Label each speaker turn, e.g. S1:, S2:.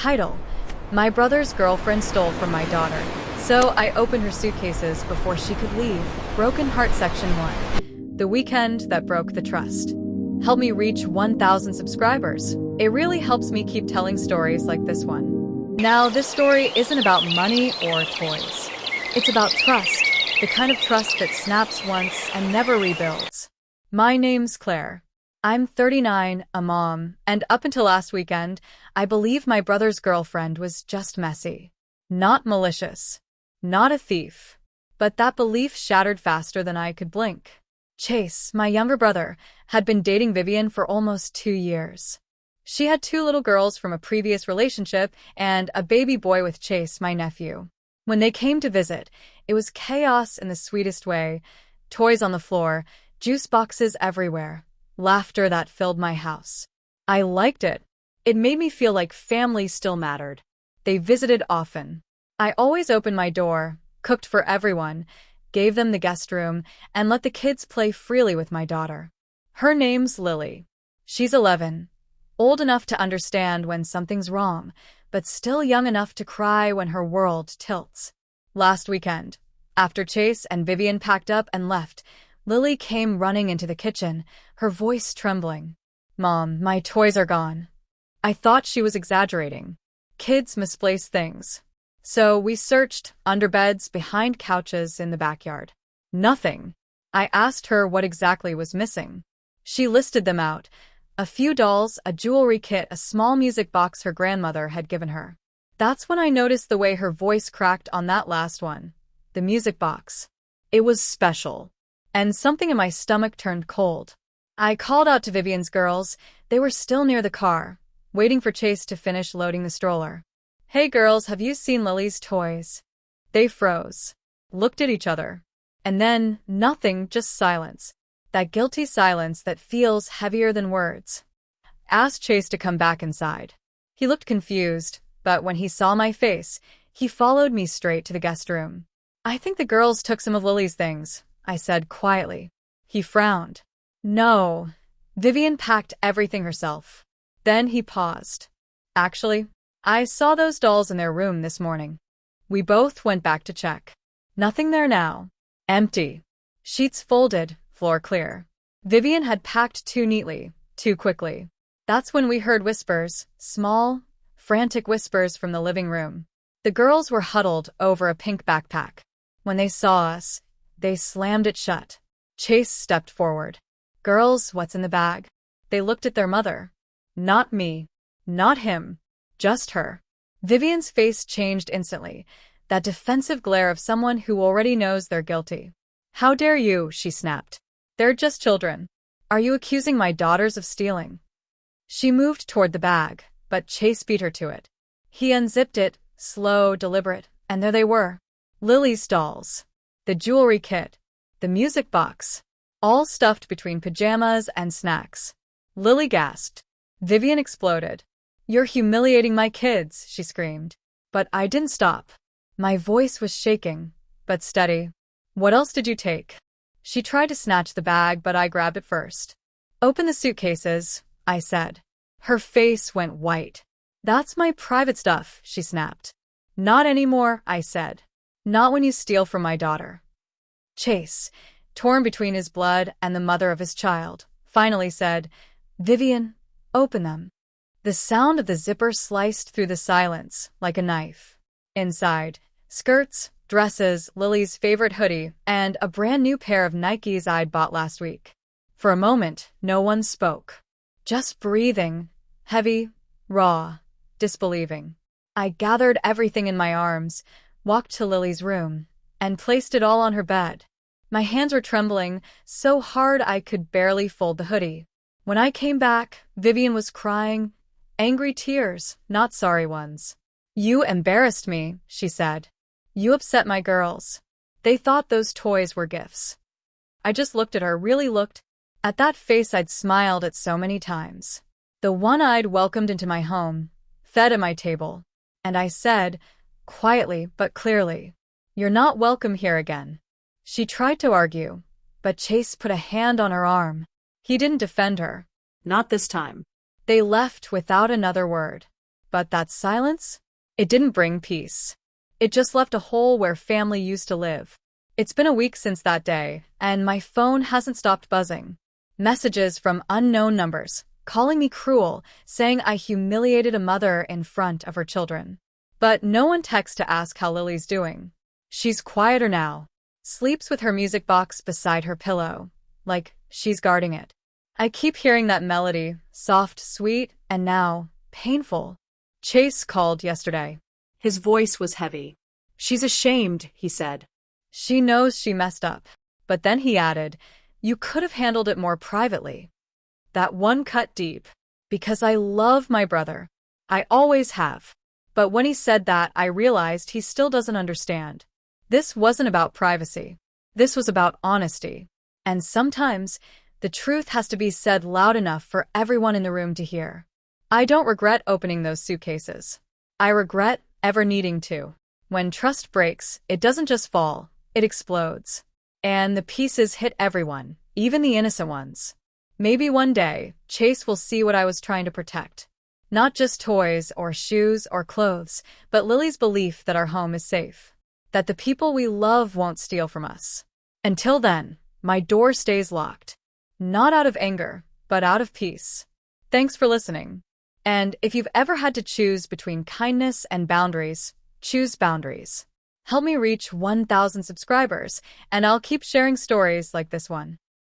S1: Title: My brother's girlfriend stole from my daughter. So I opened her suitcases before she could leave. Broken Heart Section 1. The weekend that broke the trust. Help me reach 1,000 subscribers. It really helps me keep telling stories like this one. Now, this story isn't about money or toys. It's about trust, the kind of trust that snaps once and never rebuilds. My name's Claire. I'm 39, a mom, and up until last weekend, I believe my brother's girlfriend was just messy. Not malicious. Not a thief. But that belief shattered faster than I could blink. Chase, my younger brother, had been dating Vivian for almost 2 years. She had 2 little girls from a previous relationship and a baby boy with Chase, my nephew. When they came to visit, it was chaos in the sweetest way. Toys on the floor, juice boxes everywhere. Laughter that filled my house. I liked it. It made me feel like family still mattered. They visited often. I always opened my door, cooked for everyone, gave them the guest room, and let the kids play freely with my daughter. Her name's Lily. She's 11, old enough to understand when something's wrong, but still young enough to cry when her world tilts. Last weekend, after Chase and Vivian packed up and left, Lily came running into the kitchen, her voice trembling. "Mom, my toys are gone." I thought she was exaggerating. Kids misplace things. So we searched under beds, behind couches, in the backyard. Nothing. I asked her what exactly was missing. She listed them out. A few dolls, a jewelry kit, a small music box her grandmother had given her. That's when I noticed the way her voice cracked on that last one. The music box. It was special. And something in my stomach turned cold. I called out to Vivian's girls. They were still near the car, waiting for Chase to finish loading the stroller. "Hey girls, have you seen Lily's toys?" They froze, looked at each other. And then, nothing, just silence. That guilty silence that feels heavier than words. Asked Chase to come back inside. He looked confused, but when he saw my face, he followed me straight to the guest room. "I think the girls took some of Lily's things," I said quietly. He frowned. "No, Vivian packed everything herself." Then he paused. "Actually, I saw those dolls in their room this morning." We both went back to check. Nothing there now. Empty. Sheets folded, floor clear. Vivian had packed too neatly, too quickly. That's when we heard whispers, small, frantic whispers from the living room. The girls were huddled over a pink backpack. When they saw us, they slammed it shut. Chase stepped forward. "Girls, what's in the bag?" They looked at their mother. Not me. Not him. Just her. Vivian's face changed instantly, that defensive glare of someone who already knows they're guilty. "How dare you?" she snapped. "They're just children. Are you accusing my daughters of stealing?" She moved toward the bag, but Chase beat her to it. He unzipped it, slow, deliberate, and there they were. Lily's dolls. The jewelry kit. The music box. All stuffed between pajamas and snacks. Lily gasped. Vivian exploded. "You're humiliating my kids," she screamed. But I didn't stop. My voice was shaking, but steady. "What else did you take?" She tried to snatch the bag, but I grabbed it first. "Open the suitcases," I said. Her face went white. "That's my private stuff," she snapped. "Not anymore," I said. "Not when you steal from my daughter." Chase, torn between his blood and the mother of his child, finally said, "Vivian, open them." The sound of the zipper sliced through the silence like a knife. Inside, skirts, dresses, Lily's favorite hoodie, and a brand new pair of Nikes I'd bought last week. For a moment, no one spoke. Just breathing, heavy, raw, disbelieving. I gathered everything in my arms, walked to Lily's room, and placed it all on her bed. My hands were trembling, so hard I could barely fold the hoodie. When I came back, Vivian was crying, angry tears, not sorry ones. "You embarrassed me," she said. "You upset my girls. They thought those toys were gifts." I just looked at her, really looked, at that face I'd smiled at so many times. The one I'd welcomed into my home, fed at my table. And I said, quietly but clearly, "You're not welcome here again." She tried to argue, but Chase put a hand on her arm. He didn't defend her. Not this time. They left without another word. But that silence? It didn't bring peace. It just left a hole where family used to live. It's been a week since that day, and my phone hasn't stopped buzzing. Messages from unknown numbers, calling me cruel, saying I humiliated a mother in front of her children. But no one texts to ask how Lily's doing. She's quieter now, sleeps with her music box beside her pillow, like she's guarding it. I keep hearing that melody, soft, sweet, and now painful. Chase called yesterday.
S2: His voice was heavy. "She's ashamed," he said.
S1: She knows she messed up. But then he added, "You could have handled it more privately." That one cut deep. Because I love my brother. I always have. But when he said that, I realized he still doesn't understand. This wasn't about privacy. This was about honesty. And sometimes, the truth has to be said loud enough for everyone in the room to hear. I don't regret opening those suitcases. I regret ever needing to. When trust breaks, it doesn't just fall, it explodes. And the pieces hit everyone, even the innocent ones. Maybe one day, Chase will see what I was trying to protect. Not just toys or shoes or clothes, but Lily's belief that our home is safe. That the people we love won't steal from us. Until then, my door stays locked. Not out of anger, but out of peace. Thanks for listening. And if you've ever had to choose between kindness and boundaries, choose boundaries. Help me reach 1,000 subscribers, and I'll keep sharing stories like this one.